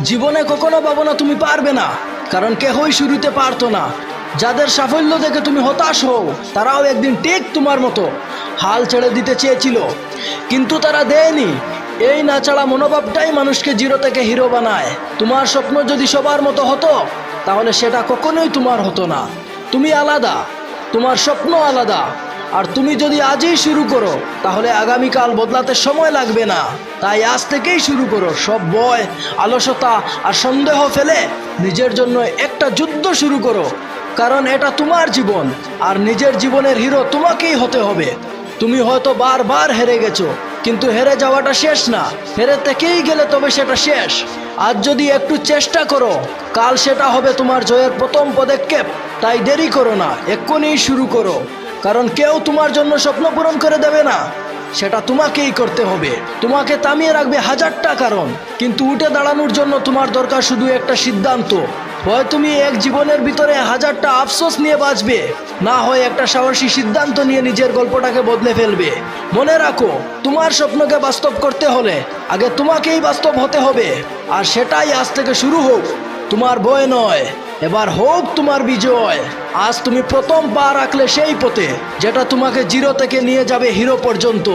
জীবনে কখনো ভাবো না তুমি পারবে না, কারণ কেহই শুরুতে পারতো না। যাদের সাফল্য দেখে তুমি হতাশ হও, তারাও একদিন ঠিক তোমার মতো হাল ছেড়ে দিতে চেয়েছিল, কিন্তু তারা দেয়নি। এই না ছাড়া মনোভাবটাই মানুষকে জিরো থেকে হিরো বানায়। তোমার স্বপ্ন যদি সবার মতো হতো, তাহলে সেটা কখনোই তোমার হতো না। তুমি আলাদা, তোমার স্বপ্ন আলাদা। আর তুমি যদি আজই শুরু করো, তাহলে আগামীকাল বদলাতে সময় লাগবে না। তাই আজ থেকেই শুরু করো। সব ভয়, অলসতা আর সন্দেহ ফেলে নিজের জন্য একটা যুদ্ধ শুরু করো, কারণ এটা তোমার জীবন, আর নিজের জীবনের হিরো তোমাকেই হতে হবে। তুমি হয়তো বারবার হেরে গেছো, কিন্তু হেরে যাওয়াটা শেষ না। হেরে থেকেই গেলে তবে সেটা শেষ। আজ যদি একটু চেষ্টা করো, কাল সেটা হবে তোমার জয়ের প্রথম পদক্ষেপ। তাই দেরি করো না, এক্ষুনি শুরু করো। কারণ কেউ তোমার জন্য স্বপ্ন পূরণ করে দেবে না, সেটা তোমাকেই করতে হবে। তোমাকে থামিয়ে রাখবে হাজারটা কারণ, কিন্তু উঠে দাঁড়ানোর জন্য তোমার দরকার শুধু একটা সিদ্ধান্ত। হয় তুমি এক জীবনের ভিতরে হাজারটা আফসোস নিয়ে বাঁচবে, না হয় একটা সাহসী সিদ্ধান্ত নিয়ে নিজের গল্পটাকে বদলে ফেলবে। মনে রাখো, তোমার স্বপ্নকে বাস্তব করতে হলে আগে তোমাকেই বাস্তব হতে হবে। আর সেটাই আজ থেকে শুরু হোক। তোমার ভয় নয়, এবার হোক তোমার বিজয়। আজ তুমি প্রথম পা রাখলে সেই পথে, যেটা তোমাকে জিরো থেকে নিয়ে যাবে হিরো পর্যন্ত।